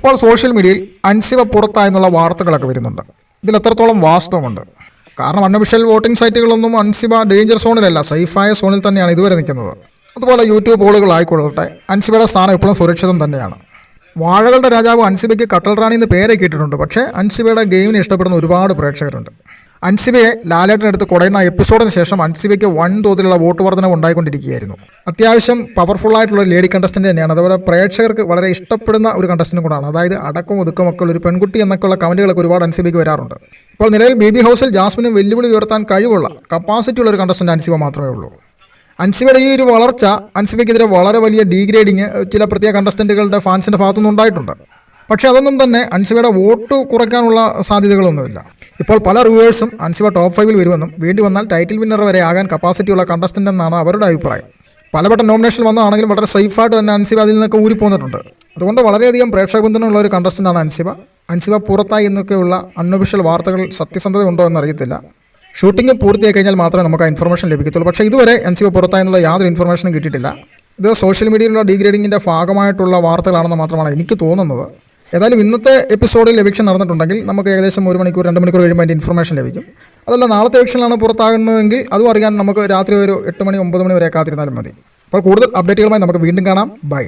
ഇപ്പോൾ സോഷ്യൽ മീഡിയയിൽ അൻസിബ പുറത്തായെന്നുള്ള വാർത്തകളൊക്കെ വരുന്നുണ്ട്. ഇതിൽ എത്രത്തോളം വാസ്തവമുണ്ട്? കാരണം അൺഒഫീഷ്യൽ വോട്ടിംഗ് സൈറ്റുകളൊന്നും അൻസിബ ഡേഞ്ചർ സോണിലല്ല, സേഫായ സോണിൽ തന്നെയാണ് ഇതുവരെ നിൽക്കുന്നത്. അതുപോലെ യൂട്യൂബ് പോളുകളായിക്കൊള്ളട്ടെ, അൻസിബയുടെ സ്ഥാനം എപ്പോഴും സുരക്ഷിതം തന്നെയാണ്. വാഴകളുടെ രാജാവ് അൻസിബയ്ക്ക് കട്ടൽ റാണി എന്ന് പേരൊക്കെ ഇട്ടിട്ടുണ്ട്. പക്ഷേ അൻസിബയുടെ ഗെയിമിനെ ഇഷ്ടപ്പെടുന്ന ഒരുപാട് പ്രേക്ഷകരുണ്ട്. അൻസിബയെ ലാലേട്ടനെടുത്ത് കുടയുന്ന എപ്പിസോഡിന് ശേഷം അൻസിബയ്ക്ക് വൻതോതിലുള്ള വോട്ട് വർധന ഉണ്ടായിക്കൊണ്ടിരിക്കുകയായിരുന്നു. അത്യാവശ്യം പവർഫുള്ളായിട്ടുള്ള ഒരു ലേഡി കണ്ടസ്റ്റൻ്റ് തന്നെയാണ്. അതുപോലെ പ്രേക്ഷകർക്ക് വളരെ ഇഷ്ടപ്പെടുന്ന ഒരു കണ്ടസ്റ്റൻ്റും കൂടാണ്. അതായത് അടക്കം ഒതുക്കമൊക്കെ ഒരു പെൺകുട്ടി എന്നൊക്കെയുള്ള കമൻറ്റുകളൊക്കെ ഒരുപാട് അൻസിബയ്ക്ക് വരാറുണ്ട്. ഇപ്പോൾ നിലവിൽ ബേബി ഹൗസിൽ ജാസ്മിനും വെല്ലുവിളി ഉയർത്താൻ കഴിവുള്ള കപ്പാസിറ്റി ഉള്ള ഒരു കണ്ടസ്റ്റൻ്റ് അൻസിബ മാത്രമേ ഉള്ളൂ. അൻസിബയുടെ ഈ ഒരു വളർച്ച അൻസിബയ്ക്കെതിരെ വളരെ വലിയ ഡീഗ്രേഡിങ് ചില പ്രത്യേക കണ്ടസ്റ്റൻറ്റുകളുടെ ഫാൻസിൻ്റെ ഭാഗത്തുനിന്ന് ഉണ്ടായിട്ടുണ്ട്. പക്ഷേ അതൊന്നും തന്നെ അൻസിബയുടെ വോട്ട് കുറയ്ക്കാനുള്ള സാധ്യതകളൊന്നുമില്ല. ഇപ്പോൾ പല റിവേഴ്സും അൻസിബ ടോപ്പ് 5 വരുമെന്നും വേണ്ടി വന്നാൽ ടൈറ്റിൽ വിന്നർ വരെ ആകാൻ കപ്പാസിറ്റിയുള്ള കണ്ടസ്റ്റൻ്റ് എന്നാണ് അവരുടെ അഭിപ്രായം. പലവട്ടം നോമിനേഷൻ വന്നതാണെങ്കിലും വളരെ സേഫായിട്ട് തന്നെ അൻസിബ അതിൽ നിന്നൊക്കെ ഊരിപ്പോന്നിട്ടുണ്ട്. അതുകൊണ്ട് വളരെയധികം പ്രേക്ഷക പിന്തുണയുള്ള ഒരു കണ്ടസ്റ്റൻ്റാണ് അൻസിബ പുറത്തായി എന്നൊക്കെയുള്ള അൺഒഫീഷ്യൽ വാർത്തകൾ സത്യസന്ധത ഉണ്ടോ എന്നറിയത്തില്ല. ഷൂട്ടിംഗ് പൂർത്തിയായി കഴിഞ്ഞാൽ മാത്രമേ നമുക്ക് ആ ഇൻഫർമേഷൻ ലഭിക്കത്തുള്ളൂ. പക്ഷേ ഇതുവരെ അൻസിബ പുറത്തായെന്നുള്ള യാതൊരു ഇൻഫർമേഷനും കിട്ടിയിട്ടില്ല. ഇത് സോഷ്യൽ മീഡിയയിലുള്ള ഡീഗ്രേഡിങ്ങിൻ്റെ ഭാഗമായിട്ടുള്ള വാർത്തകളാണെന്ന് മാത്രമാണ് എനിക്ക് തോന്നുന്നത്. ഏതായാലും ഇന്നത്തെ എപ്പിസോഡിൽ എവിക്ഷൻ നടന്നിട്ടുണ്ടെങ്കിൽ നമുക്ക് ഏകദേശം 1 മണിക്കൂർ 2 മണിക്കൂർ കഴിയുമ്പോൾ അതിൻ്റെ ഇൻഫർമേഷൻ ലഭിക്കും. അതല്ല നാളത്തെ എവിക്ഷനിലാണ് പുറത്താകുന്നതെങ്കിൽ അതും അറിയാൻ നമുക്ക് രാത്രി ഒരു 8 മണി 9 മണി വരെ കാത്തിരുന്നാലും മതി. അപ്പോൾ കൂടുതൽ അപ്ഡേറ്റുകളുമായി നമുക്ക് വീണ്ടും കാണാം. ബൈ.